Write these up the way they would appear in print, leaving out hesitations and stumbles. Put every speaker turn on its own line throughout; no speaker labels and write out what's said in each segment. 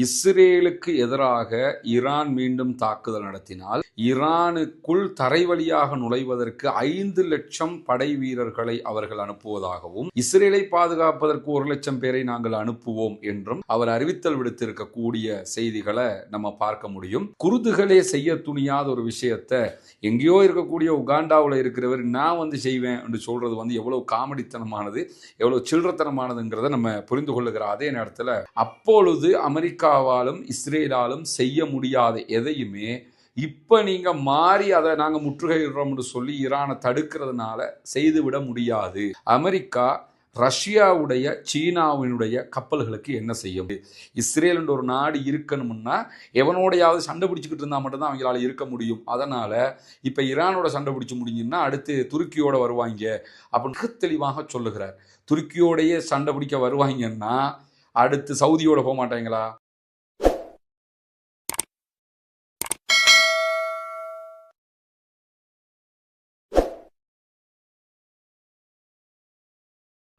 இஸ்ரேலுக்கு எதிராக ஈரான் மீண்டும் தாக்குதல் நடத்தினால் ஈரானுக்குள் தரை வழியாக நுழைவதற்கு 5 லட்சம் படை வீரர்களை அவர்கள் அனுப்புவதாகவும், இஸ்ரேலை பாதுகாப்பதற்கு 1 லட்சம் பேரை நாங்கள் அனுப்புவோம் என்றும் அவர் அறிவித்தல் விடுத்திருக்கக்கூடிய செய்திகளை நம்ம பார்க்க முடியும். குருதுகளே செய்ய துணியாத ஒரு விஷயத்தை எங்கேயோ இருக்கக்கூடிய உகாண்டாவில் இருக்கிறவர் நான் செய்வேன் என்று சொல்றது எவ்வளவு காமெடித்தனமானது, எவ்வளவு சில்லறத்தனமானதுங்கிறத நம்ம புரிந்து கொள்ளுகிற அதே நேரத்தில் அப்பொழுது அமெரிக்காவாலும் இஸ்ரேலாலும் செய்ய முடியாத எதையுமே இப்ப நீங்க மாறி அதை நாங்க முற்றுகையிடுறோம்னு சொல்லி ஈரானை தடுக்கிறதுனால செய்துவிட முடியாது. அமெரிக்கா ரஷ்யாவுடைய சீனாவினுடைய கப்பல்களுக்கு என்ன செய்யும்? இஸ்ரேல் என்ற ஒரு நாடு இருக்கணும்னா எவனோடையாவது சண்டை பிடிச்சிக்கிட்டு இருந்தால் மட்டும்தான் அவங்களால இருக்க முடியும். அதனால இப்ப ஈரானோட சண்டை பிடிச்சு முடிஞ்சுன்னா அடுத்து துருக்கியோட வருவாங்க அப்படின்னு தெளிவாக சொல்லுகிறார். துருக்கியோடையே சண்டை பிடிக்க வருவாங்கன்னா அடுத்து சவுதியோட போக மாட்டாங்களா?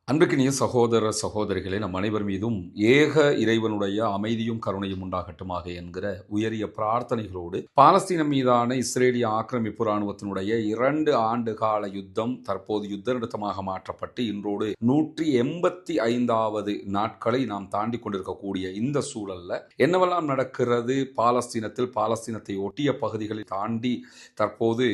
அன்பிற்கினிய சகோதர சகோதரிகளே, நம் அனைவர் மீதும் ஏக இறைவனுடைய அமைதியும் கருணையும் உண்டாகட்டுமாக என்கிற உயரிய பிரார்த்தனைகளோடு பாலஸ்தீனம் மீதான இஸ்ரேலிய ஆக்கிரமிப்பு இராணுவத்தினுடைய 2 ஆண்டு கால யுத்தம் தற்போது யுத்த நிறுத்தமாக மாற்றப்பட்டு இன்றோடு 185வது நாட்களை நாம் தாண்டி கொண்டிருக்கக்கூடிய இந்த சூழல்ல என்னவெல்லாம் நடக்கிறது? பாலஸ்தீனத்தை ஒட்டிய பகுதிகளை தாண்டி தற்போது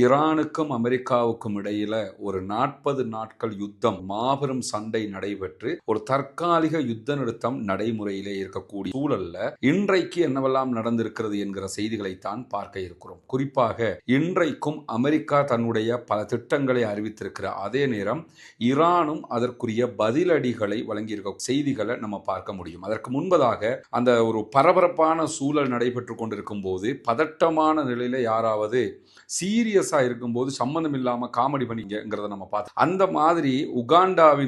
ஈரானுக்கும் அமெரிக்காவுக்கும் இடையில ஒரு 40 நாட்கள் யுத்தம், மாபெரும் சண்டை நடைபெற்று ஒரு தற்காலிக யுத்த நிறுத்தம் நடைமுறையிலே இருக்கக்கூடிய சூழல்ல இன்றைக்கு என்னவெல்லாம் நடந்திருக்கிறது என்கிற செய்திகளைத்தான் பார்க்க இருக்கிறோம். குறிப்பாக இன்றைக்கும் அமெரிக்கா தன்னுடைய பல திட்டங்களை அறிவித்திருக்கிற அதே நேரம் ஈரானும் அதற்குரிய பதிலடிகளை வழங்கியிருக்க செய்திகளை நம்ம பார்க்க முடியும். அதற்கு முன்பதாக அந்த ஒரு பரபரப்பான சூழல் நடைபெற்று கொண்டிருக்கும் போது பதட்டமான நிலையில யாராவது சீரியஸா இருக்கும்போது சம்பந்தம் இல்லாம காமெடி பண்ணிங்கிறத நம்ம பார்த்தோம். அந்த மாதிரி உகாண்டாவினுடைய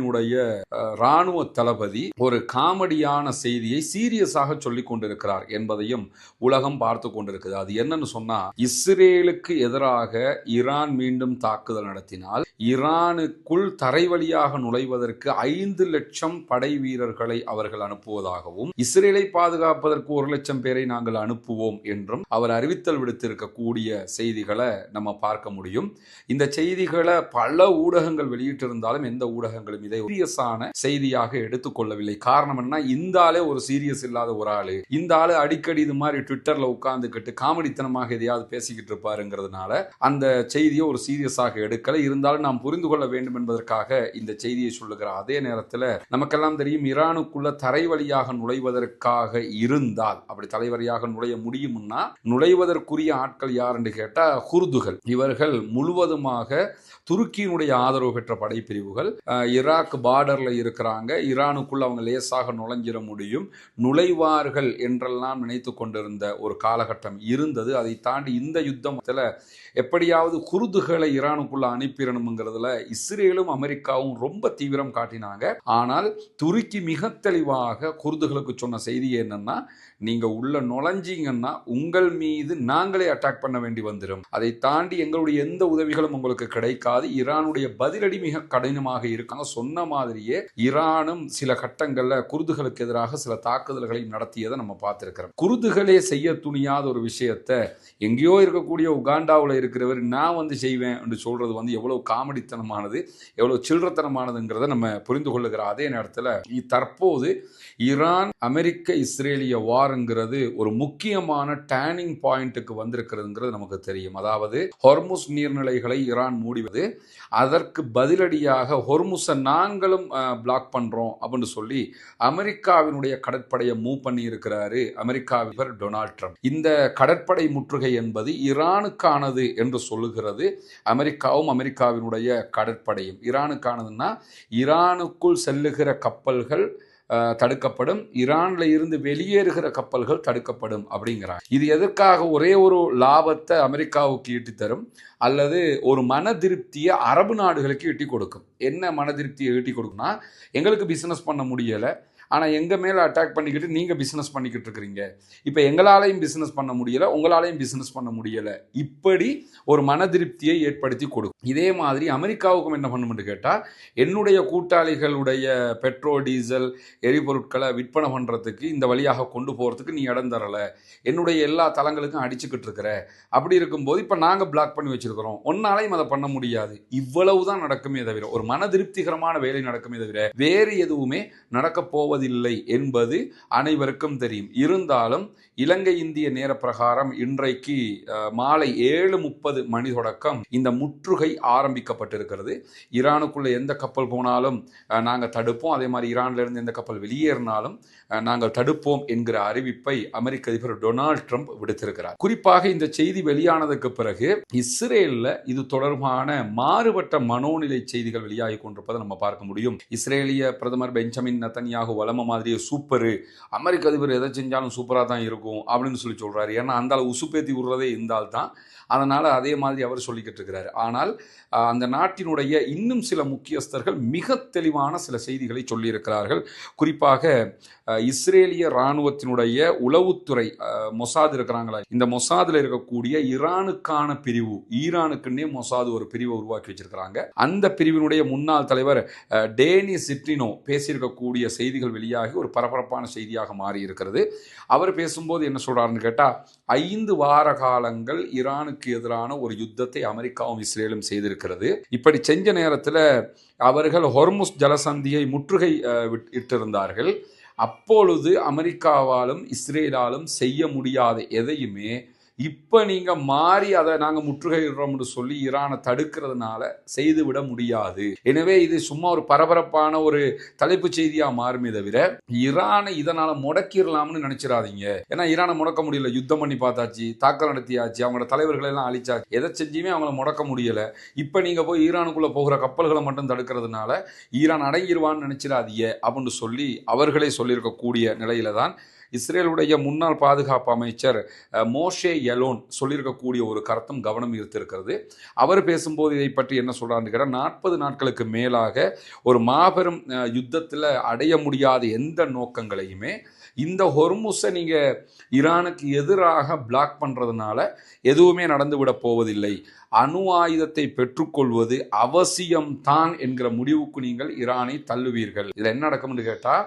ராணுவ தளபதி ஒரு காமெடியான செய்தியை சீரியஸாக சொல்லிக் கொண்டிருக்கிறார் என்பதையும் உலகம் பார்த்து கொண்டிருக்குது. அது என்னன்னு சொன்னா, இஸ்ரேலுக்கு எதிராக ஈரான் மீண்டும் தாக்குதல் நடத்தினால் ஈரானுக்குள் தரை வழியாக நுழைவதற்கு 5 லட்சம் படை வீரர்களை அவர்கள் அனுப்புவதாகவும், இஸ்ரேலை பாதுகாப்பதற்கு 1 லட்சம் பேரை நாங்கள் அனுப்புவோம் என்றும் அவர் அறிவித்தல் விடுத்திருக்கக்கூடிய செய்திகளை நம்ம பார்க்க முடியும். இந்த செய்திகளை பல ஊடகங்கள் வெளியிட்டிருந்தாலும் எந்த ஊடகங்களும் இதை சீரியஸான செய்தியாக எடுத்துக்கொள்ளவில்லை. காரணம் என்ன? இந்த ஆளே ஒரு சீரியஸ் இல்லாத ஒரு ஆளு, இந்த ஆளு அடிக்கடி இது மாதிரி ட்விட்டர்ல உட்கார்ந்துக்கிட்டு காமெடித்தனமாக எதையாவது பேசிக்கிட்டு இருப்பாருங்கிறதுனால அந்த செய்தியை ஒரு சீரியஸாக எடுக்கல. இருந்தாலும் நாம் புரிந்து கொள்ள வேண்டும் என்பதற்காக இந்த செய்தியை சொல்லுகிற அதே நேரத்தில் நமக்கெல்லாம் தெரியும், ஈரானுக்குள்ள தரை வழியாக நுழைவதற்காக இருந்தால் அப்படி தலைவரியாக நுழைய முடியும்னா நுழைவதற்குரிய ஆட்கள் யார் என்று கேட்டா குர்துகள். இவர்கள் முழுவதுமாக துருக்கியினுடைய ஆதரவு பெற்ற படைப்பிரிவுகள். ஈராக் பார்டர்ல இருக்கிறாங்க. ஈரானுக்குள்ள அவங்க லேசாக நுழைஞ்சிட முடியும், நுழைவார்கள் என்றெல்லாம் நினைத்து கொண்டிருந்த ஒரு காலகட்டம் இருந்தது. அதை தாண்டி இந்த யுத்தத்தில் எப்படியாவது குர்துகளை ஈரானுக்குள்ள அனுப்பிடணுங்கிறதுல இஸ்ரேலும் அமெரிக்காவும் ரொம்ப தீவிரம் காட்டினாங்க. ஆனால் துருக்கி மிக தெளிவாக குர்துகளுக்கு சொன்ன செய்தி என்னன்னா, நீங்க உள்ள நுழைஞ்சிங்கன்னா உங்கள் மீது நாங்களே அட்டாக் பண்ண வேண்டி வந்துடும். அதை தாண்டி எங்களுடைய எந்த உதவிகளும் உங்களுக்கு கிடைக்காது. ஈரானுடைய பதிலடி மிக கடினமாக இருக்காங்க. சொன்ன மாதிரியே ஈரானும் சில கட்டங்கள்ல குர்துகளுக்கு எதிராக சில தாக்குதல்களை நடத்தியதை நம்ம பார்த்திருக்கிறோம். குர்துகளே செய்ய துணியாத ஒரு விஷயத்தை எங்கேயோ இருக்கக்கூடிய உகாண்டாவில் இருக்கிறவர் நான் செய்வேன் என்று சொல்றது எவ்வளவு காமெடித்தனமானது, எவ்வளவு சில்லறத்தனமானதுங்கிறத நம்ம புரிந்து கொள்ளுகிற அதே நேரத்தில் தற்போது ஈரான் அமெரிக்க இஸ்ரேலிய வார்ங்கிறது ஒரு முக்கியமான டேர்னிங் பாயிண்ட்டுக்கு வந்திருக்கிறதுங்கிறது நமக்கு தெரியும். அதாவது ஹொர்முஸ் நீர்நிலைகளை ஈரான் மூடிவது, அதற்கு பதிலடியாக ஹொர்முஸை நாங்களும் பிளாக் பண்றோம் அப்படின்னு சொல்லி அமெரிக்காவினுடைய கடற்படையை மூவ் பண்ணி இருக்கிறாரு அமெரிக்காவின் டொனால்ட் ட்ரம்ப். இந்த கடற்படை முற்றுகை என்பது ஈரானுக்கானது என்று சொல்லுகிறது அமெரிக்காவும் அமெரிக்காவினுடைய கடற்படையும். ஈரானுக்கானதுன்னா ஈரானுக்குள் செல்லுகிற கப்பல்கள் தடுக்கப்படும், ஈரான்ல இருந்து வெளியேறுகிற கப்பல்கள் தடுக்கப்படும் அப்படிங்கிறாங்க. இது எதற்காக? ஒரே ஒரு லாபத்தை அமெரிக்காவுக்கு ஈட்டி தரும் அல்லது ஒரு மன திருப்தியை அரபு நாடுகளுக்கு ஈட்டி கொடுக்கும். என்ன மன திருப்தியை ஈட்டி கொடுக்கும்னா, எங்களுக்கு பிசினஸ் பண்ண முடியல, ஆனால் எங்கள் மேலே அட்டாக் பண்ணிக்கிட்டு நீங்கள் பிஸ்னஸ் பண்ணிக்கிட்டு இருக்கிறீங்க, இப்போ எங்களாலையும் பிஸ்னஸ் பண்ண முடியலை, உங்களாலையும் பிஸ்னஸ் பண்ண முடியலை, இப்படி ஒரு மன திருப்தியை ஏற்படுத்தி கொடுக்கும். இதே மாதிரி அமெரிக்காவுக்கும் என்ன பண்ணுமென்று கேட்டால், என்னுடைய கூட்டாளிகளுடைய பெட்ரோல் டீசல் எரிபொருட்களை விற்பனை பண்ணுறதுக்கு இந்த வழியாக கொண்டு போகிறதுக்கு நீ இடம் தரலை, என்னுடைய எல்லா தளங்களுக்கும் அடிச்சுக்கிட்டு இருக்கிற, அப்படி இருக்கும்போது இப்போ நாங்கள் பிளாக் பண்ணி வச்சிருக்கிறோம், ஒன்னாலையும் அதை பண்ண முடியாது. இவ்வளவு தான் நடக்குமே தவிர, ஒரு மன திருப்திகரமான வேலை நடக்குமே தவிர வேறு எதுவுமே நடக்கப் போவதில்லை என்பது அனைவருக்கும் தெரியும். இருந்தாலும் இலங்கை இந்திய நேர பிரகாரம் இன்றைக்கு மாலை 7:30 மணி தொடக்கம் இந்த முற்றுகை ஆரம்பிக்கப்பட்டிருக்கிறது. ஈரானுக்குள்ள எந்த கப்பல் போனாலும் நாங்கள் தடுப்போம், அதே மாதிரி ஈரான்ல இருந்து எந்த கப்பல் வெளியேறினாலும் நாங்கள் தடுப்போம் என்கிற அறிவிப்பை அமெரிக்க அதிபர் டொனால்ட் ட்ரம்ப் விடுத்திருக்கிறார். குறிப்பாக இந்த செய்தி வெளியானதுக்கு பிறகு இஸ்ரேல்ல இது தொடர்பான மாறுபட்ட மனோநிலை செய்திகள் வெளியாகி கொண்டிருப்பதை நம்ம பார்க்க முடியும். இஸ்ரேலிய பிரதமர் பெஞ்சமின் நெதன்யாகு வலம மாதிரியே சூப்பரு, அமெரிக்க அதிபர் எதை செஞ்சாலும் சூப்பராக தான் இருக்கும் அப்படின்னு சொல்லி சொல்றாரு. ஏன்னா அந்த உசுப்பேத்தி விடுறதே இருந்தால் தான், அதனால அதே மாதிரி அவர் சொல்லிக்கிட்டு இருக்கிறார். ஆனால் அந்த நாட்டினுடைய இன்னும் சில முக்கியஸ்தர்கள் மிக தெளிவான சில செய்திகளை சொல்லியிருக்கிறார்கள். குறிப்பாக இஸ்ரேலிய இராணுவத்தினுடைய உளவுத்துறை மொசாத் இருக்கிறாங்களா, இந்த மொசாதில் இருக்கக்கூடிய ஈரானுக்கான பிரிவு, ஈரானுக்குன்னே மொசாது ஒரு பிரிவை உருவாக்கி வச்சிருக்கிறாங்க. அந்த பிரிவினுடைய முன்னாள் தலைவர் டேனி சிட்ரினோ பேசியிருக்கக்கூடிய செய்திகள் வெளியாகி ஒரு பரபரப்பான செய்தியாக மாறி இருக்கிறது. அவர் பேசும்போது என்ன சொல்றாருன்னு கேட்டால், 5 வார காலங்கள் ஈரானுக்கு எதிரான ஒரு யுத்தத்தை அமெரிக்காவும் இஸ்ரேலும் செய்திருக்கிறது. இப்படி செஞ்ச நேரத்தில் அவர்கள் ஹொர்முஸ் ஜலசந்தியை முற்றுகை இட்டிருந்தார்கள். அப்பொழுது அமெரிக்காவாலும் இஸ்ரேலாலும் செய்ய முடியாத எதையுமே இப்போ நீங்கள் மாறி அதை நாங்கள் முற்றுகையிடுறோம்னு சொல்லி ஈரானை தடுக்கிறதுனால செய்துவிட முடியாது. எனவே இது சும்மா ஒரு பரபரப்பான ஒரு தலைப்பு செய்தியாக மாறுமே தவிர ஈரானை இதனால் முடக்கிடலாம்னு நினச்சிடாதீங்க. ஏன்னா ஈரானை முடக்க முடியல, யுத்தம் பண்ணி பார்த்தாச்சு, தாக்கல் நடத்தியாச்சு, அவங்களோட தலைவர்களை எல்லாம் அழிச்சாச்சு, எதை செஞ்சுமே அவங்கள முடக்க முடியலை. இப்போ நீங்கள் போய் ஈரானுக்குள்ளே போகிற கப்பல்களை மட்டும் தடுக்கிறதுனால ஈரான் அடங்கிடுவான்னு நினச்சிடாதீங்க அப்படின்னு சொல்லி அவர்களே சொல்லியிருக்கக்கூடிய நிலையில தான் இஸ்ரேலுடைய முன்னாள் பாதுகாப்பு அமைச்சர் மோஷே யலோன் சொல்லியிருக்கக்கூடிய ஒரு கருத்தும் கவனம் ஈர்த்திருக்கிறது. அவர் பேசும்போது இதை பற்றி என்ன சொல்றாருன்னு கேட்டால், 40 நாட்களுக்கு மேலாக ஒரு மாபெரும் யுத்தத்தில் அடைய முடியாத எந்த நோக்கங்களையுமே இந்த ஹொர்முஸை நீங்கள் ஈரானுக்கு எதிராக பிளாக் பண்ணுறதுனால எதுவுமே நடந்துவிட போவதில்லை, அணு ஆயுதத்தை பெற்றுக்கொள்வது அவசியம்தான் என்கிற முடிவுக்கு நீங்கள் ஈரானை தள்ளுவீர்கள். இதில் என்ன நடக்கும்னு கேட்டால்,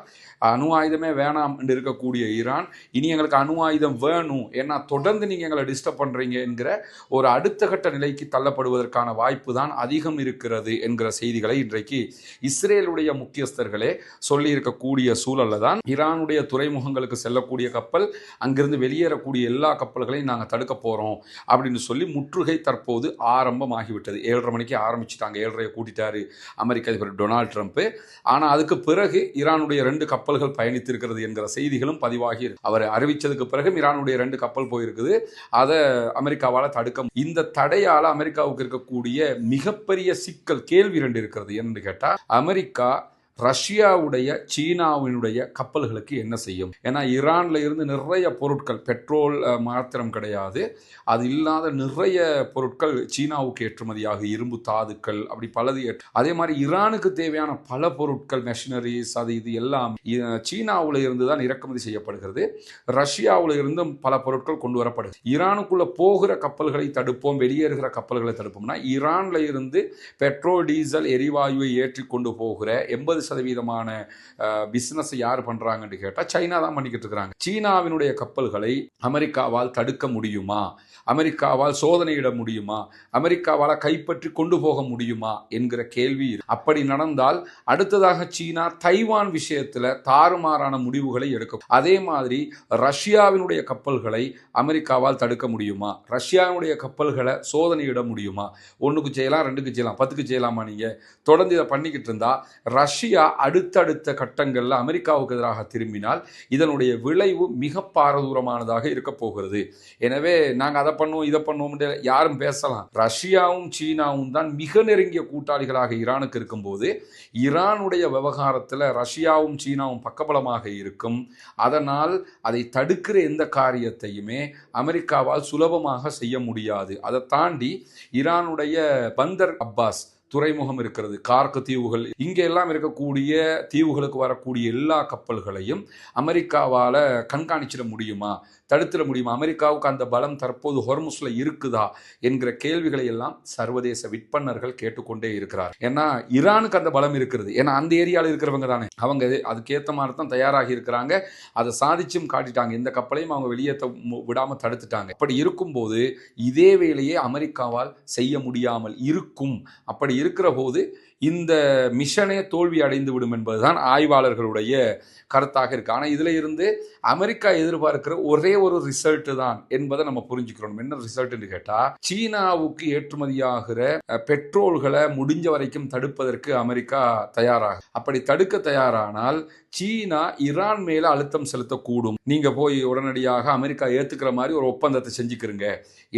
அணு ஆயுதமே வேணாம் என்று இருக்கக்கூடிய ஈரான் இனி எங்களுக்கு அணு ஆயுதம் வேணும், ஏன்னா தொடர்ந்து நீங்கள் எங்களை டிஸ்டர்ப் பண்ணுறீங்க என்கிற ஒரு அடுத்த கட்ட நிலைக்கு தள்ளப்படுவதற்கான வாய்ப்பு தான் அதிகம் இருக்கிறது என்கிற செய்திகளை இன்றைக்கு இஸ்ரேலுடைய முக்கியஸ்தர்களே சொல்லி இருக்கக்கூடிய சூழல்ல தான் ஈரானுடைய துறைமுகங்களுக்கு செல்லக்கூடிய கப்பல், அங்கிருந்து வெளியேறக்கூடிய எல்லா கப்பல்களையும் நாங்கள் தடுக்க போகிறோம் அப்படின்னு சொல்லி முற்றுகை தற்போது ஆரம்பமாகிவிட்டது. 7:30 மணிக்கு ஆரம்பிச்சுட்டாங்க. 7:30 கூட்டிட்டாரு அமெரிக்க அதிபர் டொனால்ட் ட்ரம்ப். ஆனால் அதுக்கு பிறகு ஈரானுடைய 2 கப்பல்கள் பயணித்திருக்கிறது என்கிற செய்திகளும் பதிவாகி அவர் அறிவிச்சதுக்கு பிறகு ஈரானுடைய 2 கப்பல் போயிருக்குது. அதை அமெரிக்காவால் தடுக்க, இந்த தடையால் அமெரிக்காவுக்கு இருக்கக்கூடிய மிகப்பெரிய சிக்கல் கேள்வி 2 இருக்கிறது. என்னன்னு கேட்டால், அமெரிக்கா ரஷ்யாவுடைய சீனாவினுடைய கப்பல்களுக்கு என்ன செய்யும்? ஏன்னா ஈரான்ல இருந்து நிறைய பொருட்கள், பெட்ரோல் மாத்திரம் கிடையாது, அது இல்லாத நிறைய பொருட்கள் சீனாவுக்கு ஏற்றுமதியாக, இரும்பு தாதுக்கள், அப்படி பலது. அதே மாதிரி ஈரானுக்கு தேவையான பல பொருட்கள், மெஷினரிஸ், அது இது எல்லாம் சீனாவில் இருந்து தான் இறக்குமதி செய்யப்படுகிறது. ரஷ்யாவில் இருந்தும் பல பொருட்கள் கொண்டு வரப்படுது. ஈரானுக்குள்ள போகிற கப்பல்களை தடுப்போம், வெளியேறுகிற கப்பல்களை தடுப்போம்னா ஈரான்ல இருந்து பெட்ரோல் டீசல் எரிவாயுவை ஏற்றி கொண்டு போகிற 80% பிசினஸ் யார் பண்றாங்கன்னு கேட்டா சைனா தான் பண்ணிக்கிட்டு இருக்காங்க. சீனாவினுடைய கப்பல்களை அமெரிக்காவால் தடுக்க முடியுமா? அமெரிக்காவால் சோதனையிட முடியுமா? அமெரிக்காவால் கைப்பற்றி கொண்டு போக முடியுமா என்கிற கேள்வி. அப்படி நடந்தால் அடுத்ததாக சீனா தைவான் விஷயத்துல தாறுமாறான முடிவுகளை எடுக்கும். அதே மாதிரி ரஷ்யாவினுடைய கப்பல்களை அமெரிக்காவால் தடுக்க முடியுமா? ரஷ்யாவினுடைய கப்பல்களை சோதனையிட முடியுமா? 1க்கு செய்யலாம், 2க்கு செய்யலாம், 10க்கு செய்யலாமா? நீங்க தொடர்ந்து இதை பண்ணிக்கிட்டு இருந்தா ரஷ்யா அடுத்தடுத்த கட்டங்களில் அமெரிக்காவுக்கு எதிராக திரும்பினால் இதனுடைய விளைவு மிக பாரதூரமானதாக இருக்க போகிறது. எனவே நாங்கள் அதை பண்ணுவோம், இதை பண்ணுவோம் யாரும் பேசலாம். ரஷ்யாவும் சீனாவும் தான் மிக நெருங்கிய கூட்டாளிகளாக ஈரானுக்கு இருக்கும்போது ஈரானுடைய விவகாரத்தில் ரஷ்யாவும் சீனாவும் பக்கபலமாக இருக்கும். அதனால் அதை தடுக்கிற எந்த காரியத்தையுமே அமெரிக்காவால் சுலபமாக செய்ய முடியாது. அதை தாண்டி ஈரானுடைய பந்தர் அப்பாஸ் துறைமுகம் இருக்கிறது, கார்க்கு தீவுகள், இங்கே எல்லாம் இருக்கக்கூடிய தீவுகளுக்கு வரக்கூடிய எல்லா கப்பல்களையும் அமெரிக்காவால் கண்காணிச்சிட முடியுமா, தடுத்துட முடியுமா, அமெரிக்காவுக்கு அந்த பலம் தற்போது ஹொர்முஸ்ல இருக்குதா என்கிற கேள்விகளை எல்லாம் சர்வதேச விற்பனர்கள் கேட்டுக்கொண்டே இருக்கிறார். ஏன்னா ஈரானுக்கு அந்த பலம் இருக்கிறது, ஏன்னா அந்த ஏரியாவில் இருக்கிறவங்க தானே, அவங்க அதுக்கேற்ற மாதிரி தான் தயாராகி இருக்கிறாங்க, அதை சாதிச்சும் காட்டிட்டாங்க, எந்த கப்பலையும் அவங்க வெளியேற்ற விடாம தடுத்துட்டாங்க. அப்படி இருக்கும்போது இதே வேலையை அமெரிக்காவால் செய்ய முடியாமல் இருக்கும். அப்படி இருக்கிற போது இந்த மிஷனே தோல்வி அடைந்து விடும் என்பதுதான் ஆய்வாளர்களுடைய கருத்தாக இருக்கு. ஆனால் இதுல இருந்து அமெரிக்கா எதிர்பார்க்கிற ஒரே ஒரு ரிசல்ட் தான் என்பதை நம்ம புரிஞ்சுக்கிறோம். என்ன ரிசல்ட்னு கேட்டா, சீனாவுக்கு ஏற்றுமதியாகிற பெட்ரோல்களை முடிஞ்ச வரைக்கும் தடுப்பதற்கு அமெரிக்கா தயாராக, அப்படி தடுக்க தயாரானால் சீனா ஈரான் மேல அழுத்தம் செலுத்தக்கூடும். நீங்க போய் உடனடியாக அமெரிக்கா ஏத்துக்கிற மாதிரி ஒரு ஒப்பந்தத்தை செஞ்சுக்கிறங்க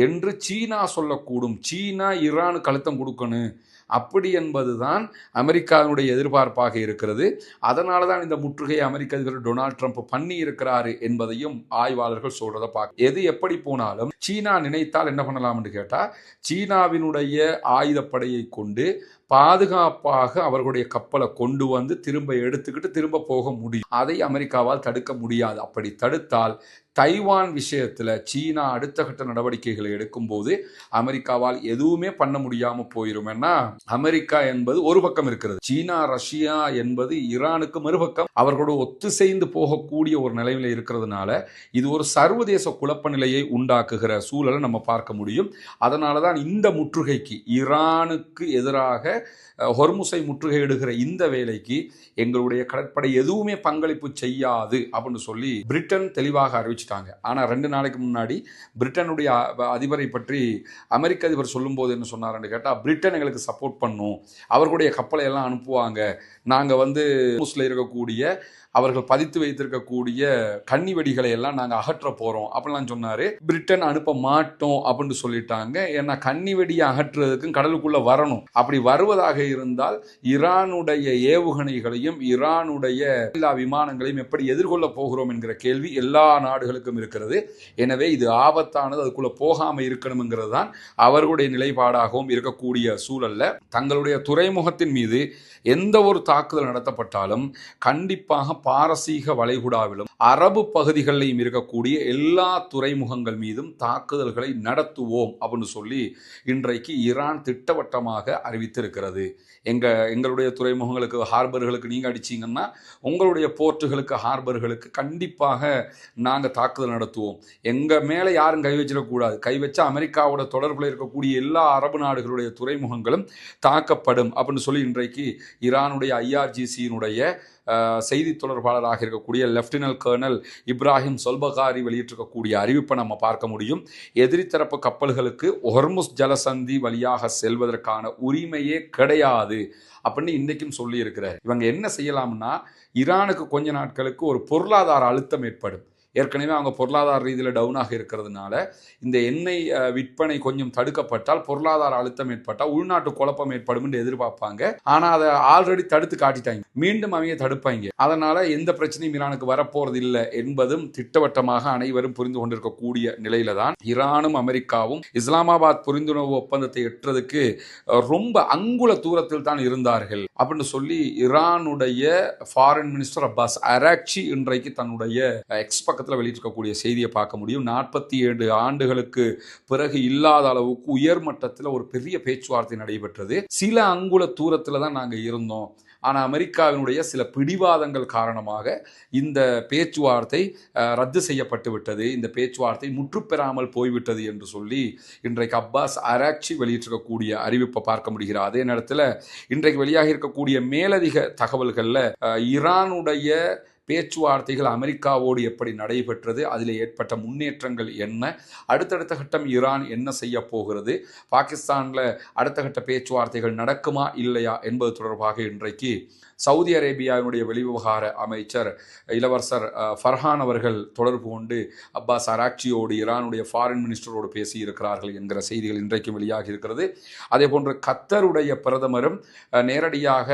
என்று சீனா சொல்லக்கூடும். சீனா ஈரானுக்கு அழுத்தம் கொடுக்கணும் அப்படி என்பதுதான் அமெரிக்காவுடைய எதிர்பார்ப்பாக இருக்கிறது. அதனால தான் இந்த முற்றுகையை அமெரிக்க அதிபர் டொனால்ட் ட்ரம்ப் பண்ணி இருக்கிறாரு என்பதையும் ஆய்வாளர்கள் சொல்றதை பார்க்க. எது எப்படி போனாலும் சீனா நினைத்தால் என்ன பண்ணலாம்னு கேட்டா, சீனாவினுடைய ஆயுதப்படையை கொண்டு பாதுகாப்பாக அவர்களுடைய கப்பலை கொண்டு வந்து திரும்ப எடுத்துக்கிட்டு திரும்ப போக முடியும். அதை அமெரிக்காவால் தடுக்க முடியாது. அப்படி தடுத்தால் தைவான் விஷயத்துல சீனா அடுத்த கட்ட நடவடிக்கைகளை எடுக்கும் போது அமெரிக்காவால் எதுவுமே பண்ண முடியாம போயிரும். ஏன்னா அமெரிக்கா என்பது ஒரு பக்கம் இருக்கிறது, சீனா ரஷ்யா என்பது ஈரானுக்கு மறுபக்கம், அவர்களோடு ஒத்துசைந்து போகக்கூடிய ஒரு நிலையில இருக்கிறதுனால இது ஒரு சர்வதேச குழப்ப நிலையை உண்டாக்குகிற சூழலை நம்ம பார்க்க முடியும். அதனாலதான் இந்த முற்றுகைக்கு, ஈரானுக்கு எதிராக ஹொர்முஸை முற்றுகையிடுகிற இந்த வேலைக்கு எங்களுடைய கடற்படை எதுவுமே பங்களிப்பு செய்யாது அப்படின்னு சொல்லி பிரிட்டன் தெளிவாக அறிவிச்சிட்டாங்க. ஆனால் 2 நாளைக்கு முன்னாடி பிரிட்டனுடைய அதிபரை பற்றி அமெரிக்க அதிபர் சொல்லும்போது என்ன சொன்னார்ன்னு கேட்டால், பிரிட்டன் எங்களுக்கு சப்போர்ட் பண்ணும், அவர்களுடைய கப்பலை எல்லாம் அனுப்புவாங்க, நாங்கள் ஹொர்முஸ்ல இருக்கக்கூடிய அவர்கள் பதித்து வைத்திருக்கக்கூடிய கன்னி வெடிகளை எல்லாம் நாங்கள் அகற்ற போறோம் அப்படிலாம் சொன்னாரு. பிரிட்டன் அனுப்ப மாட்டோம் அப்படின்னு சொல்லிட்டாங்க. ஏன்னா கன்னி வெடியை அகற்றுறதுக்கும் கடலுக்குள்ள வரணும். அப்படி வருவதாக இருந்தால் ஈரானுடைய ஏவுகணைகளையும் ஈரானுடைய எல்லா விமானங்களையும் எப்படி எதிர்கொள்ள போகிறோம் என்கிற கேள்வி எல்லா நாடுகளுக்கும் இருக்கிறது. எனவே இது ஆபத்தானது, அதுக்குள்ள போகாம இருக்கணுங்கிறது தான் அவர்களுடைய நிலைப்பாடாகவும் இருக்கக்கூடிய சூழல்ல தங்களுடைய துறைமுகத்தின் மீது எந்த ஒரு தாக்குதல் நடத்தப்பட்டாலும் கண்டிப்பாக பாரசீக வளைகுடாவிலும் அரபு பகுதிகளிலும் இருக்கக்கூடிய எல்லா துறைமுகங்கள் மீதும் தாக்குதல்களை நடத்துவோம் அப்படின்னு சொல்லி இன்றைக்கு ஈரான் திட்டவட்டமாக அறிவித்திருக்கிறது. எங்களுடைய துறைமுகங்களுக்கு, ஹார்பர்களுக்கு நீங்கள் அடிச்சிங்கன்னா உங்களுடைய போர்ட்டுகளுக்கு, ஹார்பர்களுக்கு கண்டிப்பாக நாங்கள் தாக்குதல் நடத்துவோம். எங்கள் மேலே யாரும் கை வச்சிடக்கூடாது, கை வச்சா அமெரிக்காவோட தொடர்பில் இருக்கக்கூடிய எல்லா அரபு நாடுகளுடைய துறைமுகங்களும் தாக்கப்படும் அப்படின்னு சொல்லி இன்றைக்கு ஈரானுடைய IRGC-யினுடைய செய்தி தொடர்பாளராக இருக்கக்கூடிய லெப்டினன்ட் கர்னல் இப்ராஹிம் சொல்பகாரி வெளியிட்டிருக்கக்கூடிய அறிவிப்பை நம்ம பார்க்க முடியும். எதிரி தரப்பு கப்பல்களுக்கு ஹொர்முஸ் ஜலசந்தி வழியாக செல்வதற்கான உரிமையே கிடையாது அப்படின்னு இன்றைக்கும் சொல்லி இருக்கிறார். இவங்க என்ன செய்யலாம்னா, ஈரானுக்கு கொஞ்ச நாட்களுக்கு ஒரு பொருளாதார அழுத்தம் ஏற்படும். ஏற்கனவே அவங்க பொருளாதார ரீதியில் டவுனாக இருக்கிறதுனால இந்த எண்ணெய் விற்பனை கொஞ்சம் தடுக்கப்பட்டால், பொருளாதார அழுத்தம் ஏற்பட்டால் உள்நாட்டு குழப்பம் ஏற்படும் என்று எதிர்பார்ப்பாங்க. ஆனால் அதை ஆல்ரெடி தடுத்து காட்டிட்டாங்க, மீண்டும் அவங்க தடுப்பாங்க. அதனால எந்த பிரச்சனையும் ஈரானுக்கு வரப்போறது இல்லை என்பதும் திட்டவட்டமாக அனைவரும் புரிந்து கொண்டிருக்கக்கூடிய நிலையில தான் ஈரானும் அமெரிக்காவும் இஸ்லாமாபாத் புரிந்துணர்வு ஒப்பந்தத்தை எட்டுறதுக்கு ரொம்ப அங்குல தூரத்தில் தான் இருந்தார்கள் அப்படின்னு சொல்லி ஈரானுடைய ஃபாரின் மினிஸ்டர் அப்பாஸ் அராக்சி இன்றைக்கு தன்னுடைய எக்ஸ் பக்கத்தில் வெளியிட்டிருக்கக்கூடிய செய்தியை பார்க்க முடியும். 47 ஆண்டுகளுக்கு பிறகு இல்லாத அளவுக்கு உயர்மட்டத்தில் ஒரு பெரிய பேச்சுவார்த்தை நடைபெற்றது. சில அங்குல தூரத்தில் தான் நாங்கள் இருந்தோம், ஆனால் அமெரிக்காவினுடைய சில பிடிவாதங்கள் காரணமாக இந்த பேச்சுவார்த்தை ரத்து செய்யப்பட்டு விட்டது, இந்த பேச்சுவார்த்தை முற்றுப்பெறாமல் போய்விட்டது என்று சொல்லி இன்றைக்கு அப்பாஸ் அராக்சி வெளியிட்டிருக்கக்கூடிய அறிவிப்பை பார்க்க முடிகிறது. அதே நேரத்தில் இன்றைக்கு வெளியாக இருக்கக்கூடிய மேலதிக தகவல்களில் ஈரானுடைய பேச்சுவார்த்தைகள் அமெரிக்காவோடு எப்படி நடைபெற்றது, அதில் ஏற்பட்ட முன்னேற்றங்கள் என்ன, அடுத்தடுத்த கட்டம் ஈரான் என்ன செய்ய போகிறது, பாகிஸ்தானில் அடுத்த கட்ட பேச்சுவார்த்தைகள் நடக்குமா இல்லையா என்பது தொடர்பாக இன்றைக்கு சவுதி அரேபியாவினுடைய வெளிவிவகார அமைச்சர் இளவரசர் ஃபர்ஹான் அவர்கள் தொடர்பு கொண்டு அப்பாஸ் அராக்சியோடு ஈரானுடைய ஃபாரின் மினிஸ்டரோடு பேசியிருக்கிறார்கள் என்கிற செய்திகள் இன்றைக்கும் வெளியாகி இருக்கிறது. அதே போன்று கத்தருடைய பிரதமரும் நேரடியாக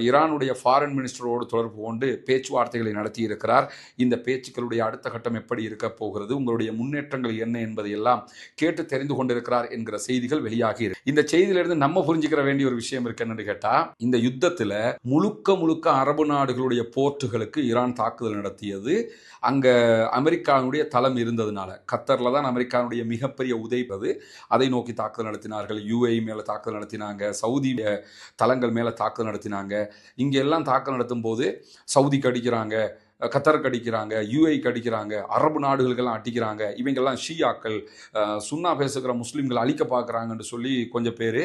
ஈரானுடைய ஃபாரின் மினிஸ்டரோடு தொடர்பு கொண்டு பேச்சுவார்த்தை பேச்சுவார்த்தைகளை நடத்தியிருக்கிறார். இந்த பேச்சுக்களுடைய அடுத்த கட்டம் எப்படி இருக்க போகிறது, உங்களுடைய முன்னேற்றங்கள் என்ன என்பதை எல்லாம் கேட்டு தெரிந்து கொண்டிருக்கிறார் என்கிற செய்திகள் வெளியாகி இருக்கு. இந்த செய்தியிலிருந்து நம்ம புரிஞ்சுக்கிற வேண்டிய ஒரு விஷயம் இருக்கு என்னன்னு கேட்டா, இந்த யுத்தத்துல முழுக்க அரபு நாடுகளுடைய போர்ட்டுகளுக்கு ஈரான் தாக்குதல் நடத்தியது அங்க அமெரிக்காவுடைய தளம் இருந்ததுனால. கத்தர்ல தான் அமெரிக்காவுடைய மிகப்பெரிய உதவி, அதை நோக்கி தாக்குதல் நடத்தினார்கள். UAE மேல தாக்குதல் நடத்தினாங்க, சவுதி தளங்கள் மேல தாக்குதல் நடத்தினாங்க. இங்க எல்லாம் தாக்குதல் நடத்தும் போது சவுதிக்கு அடிக்கிறாங்க, கத்தருக்கு அடிக்கிறாங்க, UAEக்கு அடிக்கிறாங்க, அரபு நாடுகளுக்கெல்லாம் அடிக்கிறாங்க. இவங்கெல்லாம் ஷியாக்கள், சுன்னா பேசுகிற முஸ்லீம்கள் அழிக்க பார்க்குறாங்கன்னு சொல்லி கொஞ்சம் பேர்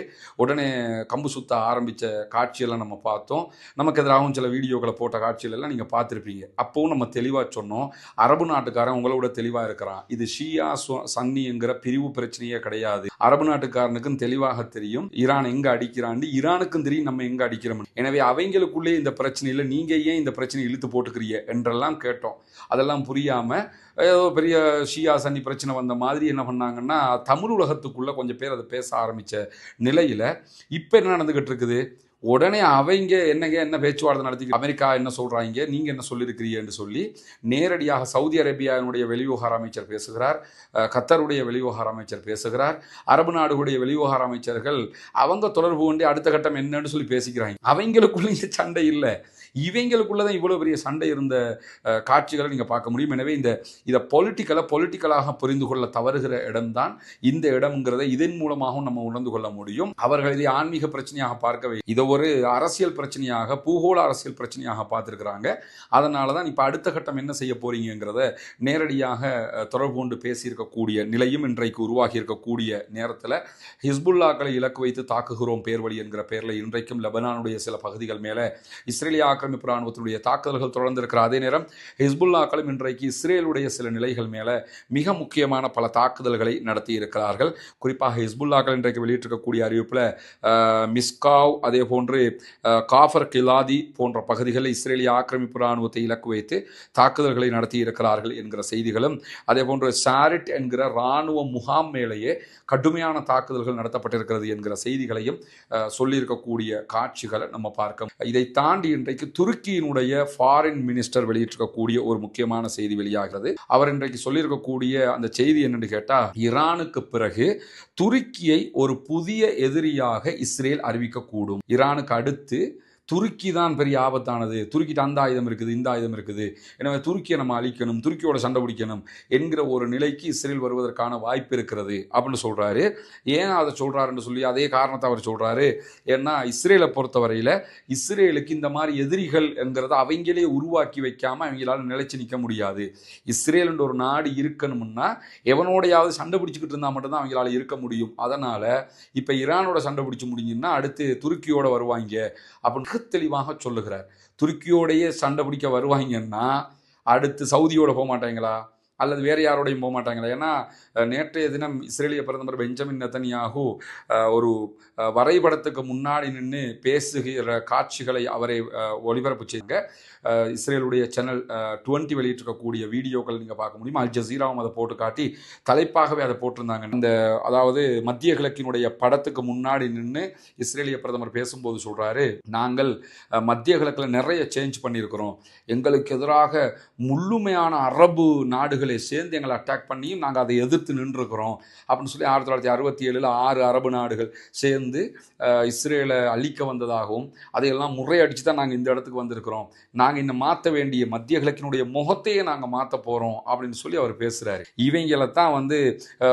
உடனே கம்பு சுத்த ஆரம்பித்த காட்சியெல்லாம் நம்ம பார்த்தோம். நமக்கு எதிராகவும் சில வீடியோக்களை போட்ட காட்சிகளெல்லாம் நீங்கள் பார்த்துருப்பீங்க. அப்போவும் நம்ம தெளிவாக சொன்னோம், அரபு நாட்டுக்காரன் உங்களோட தெளிவாக இருக்கிறான். இது ஷியா சன்னிங்கிற பிரிவு பிரச்சனையே கிடையாது. அரபு நாட்டுக்காரனுக்கும் தெளிவாக தெரியும் ஈரான் எங்கே அடிக்கிறான்னு, ஈரானுக்கும் தெரியும் நம்ம எங்கே அடிக்கிறோம். எனவே அவங்களுக்குள்ளே இந்த பிரச்சனையில் நீங்கள் ஏன் இந்த பிரச்சனையை இழுத்து போட்டுக்கிறீங்க என்றெல்லாம் கேட்டோம். அதெல்லாம் புரியாமல் ஏதோ பெரிய ஷியா சன்னி பிரச்சனை வந்த மாதிரி என்ன பண்ணாங்கன்னா, தமிழ் உலகத்துக்குள்ளே கொஞ்சம் பேர் அதை பேச ஆரம்பித்த நிலையில் இப்போ என்ன நடந்துக்கிட்டு இருக்குது, உடனே அவங்க என்ன பேச்சுவார்த்தை நடத்தி அமெரிக்கா என்ன சொல்கிறாங்க, நீங்கள் என்ன சொல்லியிருக்கிறீங்கன்னு சொல்லி நேரடியாக சவுதி அரேபியாவினுடைய வெளிவிவகார அமைச்சர் பேசுகிறார், கத்தருடைய வெளிவிவகார அமைச்சர் பேசுகிறார், அரபு நாடுகளுடைய வெளிவிவகார அமைச்சர்கள் அவங்க தொடர்பு கொண்டு அடுத்த கட்டம் என்னன்னு சொல்லி பேசிக்கிறாங்க. அவங்களுக்குள்ள இந்த சண்டை இல்லை, இவங்களுக்குள்ளதான் இவ்வளவு பெரிய சண்டை இருந்த காட்சிகளை நீங்க பார்க்க முடியும். எனவே இதை பொலிட்டிக்கலாக புரிந்து கொள்ள தவறுகிற இடம்தான் இந்த இடம்ங்கிறத இதன் மூலமாகவும் நம்ம உணர்ந்து கொள்ள முடியும். அவர்கள் இதை ஆன்மீக பிரச்சனையாக பார்க்கவே, இதை ஒரு அரசியல் பிரச்சனையாக, பூகோள அரசியல் பிரச்சனையாக பார்த்திருக்கிறாங்க. அதனாலதான் இப்ப அடுத்த கட்டம் என்ன செய்ய போறீங்கிறத நேரடியாக தொடர்பு கொண்டு பேசியிருக்கக்கூடிய நிலையும் இன்றைக்கு உருவாகி இருக்கக்கூடிய நேரத்தில் ஹிஸ்புல்லாக்களை இலக்கு வைத்து தாக்குகிறோம் பேர்வழி என்கிற பெயரில் இன்றைக்கும் லெபனானுடைய சில பகுதிகள் மேல இஸ்ரேலிய ஆக்கிரமிப்பு ராணுவத்தினுடைய தாக்குதல்கள் தொடர்ந்து இருக்கிற அதே நேரம் ஹிஸ்புல்லாக்களும் இன்றைக்கு இஸ்ரேலுடைய சில நிலைகள் மேல மிக முக்கியமான பல தாக்குதல்களை நடத்தி இருக்கிறார்கள். குறிப்பாக ஹிஸ்புல்லாக்கள் இன்றைக்கு வெளியிட்டிருக்கக்கூடிய அறிவிப்பில் மிஸ்காவ், அதே போன்று காஃபர் கிலாதி போன்ற பகுதிகளில் இஸ்ரேலிய ஆக்கிரமிப்பு ராணுவத்தை இலக்கு வைத்து தாக்குதல்களை நடத்தி இருக்கிறார்கள் என்கிற செய்திகளும், அதே போன்று சாரிட் என்கிற ராணுவ முகாம் மேலேயே கடுமையான தாக்குதல்கள் நடத்தப்பட்டிருக்கிறது என்கிற செய்திகளையும் சொல்லியிருக்கக்கூடிய காட்சிகளை நம்ம பார்க்க. இதை தாண்டி இன்றைக்கு துருக்கியினுடைய ஃபாரின் மினிஸ்டர் வெளியிட்டிருக்கக்கூடிய ஒரு முக்கியமான செய்தி வெளியாகிறது. அவர் இன்றைக்கு சொல்லியிருக்கக்கூடிய அந்த செய்தி என்னன்னு கேட்டா, ஈரானுக்கு பிறகு துருக்கியை ஒரு புதிய எதிரியாக இஸ்ரேல் அறிவிக்கக்கூடும். ஈரானுக்கு அடுத்து துருக்கி தான் பெரிய ஆபத்தானது, துருக்கிட்ட அந்த ஆயுதம் இருக்குது, இந்த ஆயுதம் இருக்குது, எனவே துருக்கியை நம்ம அழிக்கணும், துருக்கியோட சண்டை பிடிக்கணும் என்கிற ஒரு நிலைக்கு இஸ்ரேல் வருவதற்கான வாய்ப்பு இருக்கிறது அப்படின்னு சொல்றாரு. ஏன் அதை சொல்றாருன்னு சொல்லி அதே காரணத்தை அவர் சொல்றாரு. ஏன்னா இஸ்ரேலை பொறுத்தவரையில இஸ்ரேலுக்கு இந்த மாதிரி எதிரிகள் என்கிறத அவங்களே உருவாக்கி வைக்காம அவங்களால நிலைச்சு நிற்க முடியாது. இஸ்ரேல் ஒரு நாடு இருக்கணும்னா எவனோடையாவது சண்டை பிடிச்சிக்கிட்டு இருந்தா மட்டும்தான் அவங்களால இருக்க முடியும். அதனால இப்ப ஈரானோட சண்டை பிடிச்சு முடிஞ்சுன்னா அடுத்து துருக்கியோட வருவாங்க அப்படின்னு தெளிவாக சொல்லுகிறார். துருக்கியோடையே சண்டை பிடிக்க வருவாங்கன்னா அடுத்து சவுதியோட போக மாட்டாங்களா, அல்லது வேற யாரோடையும் போக மாட்டாங்களா? ஏன்னா நேற்றைய தினம் இஸ்ரேலிய பிரதமர் பெஞ்சமின் நெதன்யாகு ஒரு வரைபடத்துக்கு முன்னாடி நின்று பேசுகிற காட்சிகளை அவரை ஒளிபரப்பு செய்யுங்க. இஸ்ரேலுடைய சேனல் 20 வெளியிட்டிருக்கக்கூடிய வீடியோக்கள் நீங்கள் பார்க்க முடியும். அல் ஜசீராவும் அதை போட்டு காட்டி தலைப்பாகவே அதை போட்டிருந்தாங்க. இந்த அதாவது மத்திய கிழக்கினுடைய படத்துக்கு முன்னாடி நின்று இஸ்ரேலிய பிரதமர் பேசும்போது சொல்றாரு, நாங்கள் மத்திய கிழக்கில் நிறைய சேஞ்ச் பண்ணியிருக்கிறோம், எங்களுக்கு எதிராக முழுமையான அரபு நாடுகளை சேர்ந்து எங்களை அட்டாக் பண்ணியும் நாங்கள் அதை எதிர்த்து நின்றுருக்கிறோம் அப்படின்னு சொல்லி 1967 6 அரபு நாடுகள் சேர்ந்து இஸ்ரேலை அழிக்க வந்ததாகவும் அதையெல்லாம் முறையடிச்சு தான் நாங்கள் இந்த இடத்துக்கு வந்திருக்கிறோம், நாங்கள் இன்னும் மாற்ற வேண்டிய மத்திய கிழக்கினுடைய முகத்தையே நாங்கள் மாற்ற போகிறோம் அப்படின்னு சொல்லி அவர் பேசுகிறாரு. இவங்களை தான்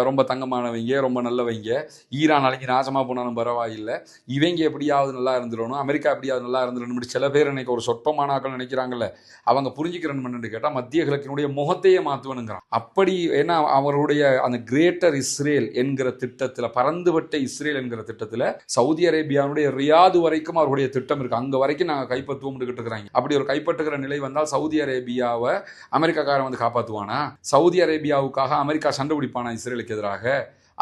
ரொம்ப தங்கமானவங்க, ரொம்ப நல்லவங்க, ஈரான் அழிஞ்சு நாசமாக போனாலும் பரவாயில்லை, இவங்க எப்படியாவது நல்லா இருந்துடணும், அமெரிக்கா எப்படியாவது நல்லா இருந்துடணும் சில பேர் இன்னைக்கு ஒரு சொற்பமானாக்கள் நினைக்கிறாங்கல்ல, அவங்க புரிஞ்சுக்கிறன்னு கேட்டால் மத்திய கிழக்கினுடைய முகத்தையே மாற்றுவனுங்கிறான். அப்படி ஏன்னா அவருடைய அந்த கிரேட்டர் இஸ்ரேல் என்கிற திட்டத்தில், பறந்துபட்ட இஸ்ரேல் என்கிற திட்டத்தில் சவுதி அரேபியாவுடைய ரியாது வரைக்கும் அவருடைய திட்டம் இருக்கு. அங்கே வரைக்கும் நாங்கள் கைப்பற்றுவோம்னு இருக்கிறாங்க. அப்படி ஒரு கைப்பற்றுகிற நிலை வந்தால் சவுதி அரேபியாவை அமெரிக்காக்காரன் காப்பாற்றுவானா? சவுதி அரேபியாவுக்காக அமெரிக்கா சண்டை பிடிப்பானா இஸ்ரேலுக்கு எதிராக?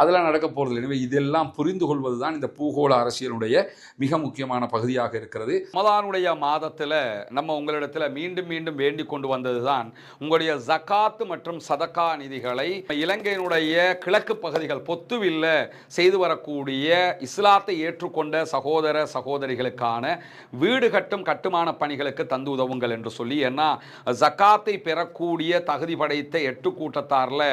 அதெல்லாம் நடக்க போகிறது. எனவே இதெல்லாம் புரிந்து கொள்வது தான் இந்த பூகோள அரசியலுடைய மிக முக்கியமான பகுதியாக இருக்கிறது. ரமலானுடைய மாதத்தில் நம்ம உங்களிடத்தில் மீண்டும் மீண்டும் வேண்டிக் கொண்டு வந்தது தான் உங்களுடைய ஜகாத் மற்றும் சதக்கா நிதிகளை இலங்கையினுடைய கிழக்கு பகுதிகள் பொத்துவில்ல செய்து வரக்கூடிய இஸ்லாத்தை ஏற்றுக்கொண்ட சகோதர சகோதரிகளுக்கான வீடு கட்டும் கட்டுமான பணிகளுக்கு தந்து உதவுங்கள் என்று சொல்லி. ஏன்னா ஜகாத்தை பெறக்கூடிய தகுதி படைத்த 8 கூட்டத்தாரில்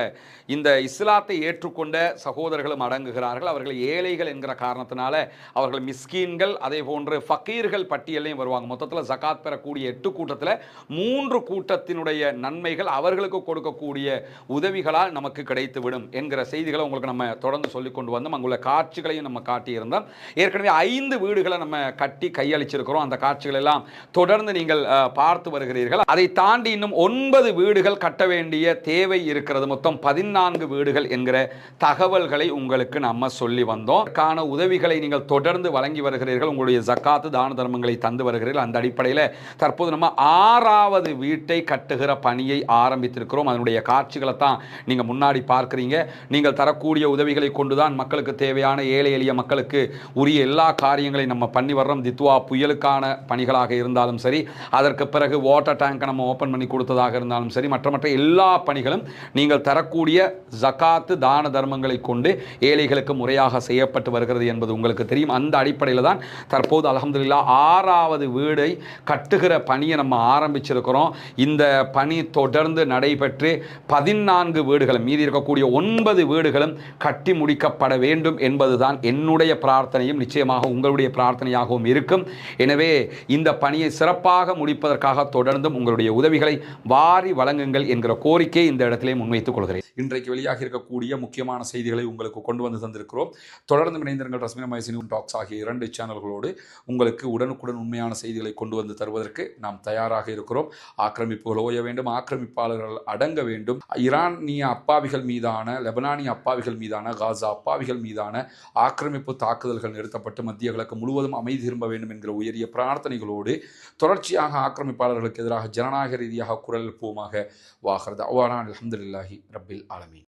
இந்த இஸ்லாத்தை ஏற்றுக்கொண்ட சகோதரர்களும் அடங்குகிறார்கள். அவர்கள் ஏழைகள் என்கிற காரணத்தினால அவர்கள் மிஸ்கீன்கள் அதே போன்று ஃபக்கீர்கள் பட்டியலையும் வருவாங்க. மொத்தத்தில் ஜகாத் பெறக்கூடிய 8 கூட்டத்தில் 3 கூட்டத்தினுடைய நன்மைகள் அவர்களுக்கு கொடுக்கக்கூடிய உதவிகளால் நமக்கு கிடைத்துவிடும் என்கிற செய்திகளை உங்களுக்கு நம்ம தொடர்ந்து சொல்லிக் கொண்டு வந்தோம். அங்குள்ள காட்சிகளையும் நம்ம காட்டியிருந்தோம். ஏற்கனவே 5 வீடுகளை நம்ம கட்டி கையளிச்சிருக்கிறோம். அந்த காட்சிகள் எல்லாம் தொடர்ந்து நீங்கள் பார்த்து வருகிறீர்கள். அதை தாண்டி இன்னும் 9 வீடுகள் கட்ட வேண்டிய தேவை இருக்கிறது. மொத்தம் 14 வீடுகள் என்கிற தகவல்களை உங்களுக்கு நம்ம சொல்லி வந்தோம். அதற்கான உதவிகளை நீங்கள் தொடர்ந்து வழங்கி வருகிறீர்கள். உங்களுடைய ஜக்காத்து தான தர்மங்களை தந்து வருகிறீர்கள். அந்த அடிப்படையில் தற்போது நம்ம 6வது வீட்டை கட்டுகிற பணியை ஆரம்பித்திருக்கிறோம். அதனுடைய காட்சிகளை தான் நீங்கள் முன்னாடி பார்க்குறீங்க. நீங்கள் தரக்கூடிய உதவிகளை கொண்டுதான் மக்களுக்கு தேவையான ஏழை எளிய மக்களுக்கு உரிய எல்லா காரியங்களையும் நம்ம பண்ணி வர்றோம். தித்வா புயலுக்கான பணிகளாக இருந்தாலும் சரி, அதற்கு பிறகு வாட்டர் டேங்கை நம்ம ஓப்பன் பண்ணி கொடுத்ததாக இருந்தாலும் சரி, மற்ற எல்லா பணிகளும் நீங்கள் தரக்கூடிய ஜகாத்து தான தர்மங்களை கொண்டு ஏழைகளுக்கு முறையாக செய்யப்பட்டு வருகிறது என்பது உங்களுக்கு தெரியும். அந்த அடிப்படையில் தான் தற்போது அல்ஹம்துலில்லாஹ் 6வது வீடை கட்டுகிற பணியை நம்ம ஆரம்பிச்சிருக்கிறோம். இந்த பணி தொடர்ந்து நடைபெற்று 14 வீடுகளும் மீதி இருக்கக்கூடிய 9 வீடுகளும் கட்டி முடிக்கப்பட வேண்டும் என்பதுதான் என்னுடைய பிரார்த்தனையும் நிச்சயமாக உங்களுடைய பிரார்த்தனையாகவும் இருக்கும். எனவே இந்த பணியை சிறப்பாக முடிப்பதற்காக தொடர்ந்தும் உங்களுடைய உதவிகளை வாரி வழங்குங்கள் என்கிற கோரிக்கையை இந்த இடத்திலே முன்வைத்துக் கொள்கிறேன். இன்றைக்கு வெளியாக இருக்கக்கூடிய முக்கியமான செய்திகளை உங்களுக்கு கொண்டு வந்து தந்திருக்கிறோம். தொடர்ந்து இணைந்திருங்கள். ரஸ்மினா மைசின் டாக்ஸ் ஆகிய 2 சேனல்களோடு உங்களுக்கு உடனுக்குடன் உண்மையான செய்திகளை கொண்டு வந்து தருவதற்கு நாம் தயாராக இருக்கிறோம். ஆக்கிரமிப்புகள் ஓய வேண்டும், ஆக்கிரமிப்பாளர்கள் அடங்க வேண்டும், ஈரானிய அப்பாவிகள் மீதான, லெபனானிய அப்பாவிகள் மீதான, காசா அப்பாவிகள் மீதான ஆக்கிரமிப்பு தாக்குதல்கள் நிறுத்தப்பட்டு மத்திய கிழக்கு முழுவதும் அமைதி திரும்ப வேண்டும் என்கிற உயரிய பிரார்த்தனைகளோடு தொடர்ச்சியாக ஆக்கிரமிப்பாளர்களுக்கு எதிராக ஜனநாயக ரீதியாக குரல் எழுப்புவோமாக. வாஹர் தஅவானா அல்ஹம்துலில்லாஹி ரப்பில் ஆலமீன்.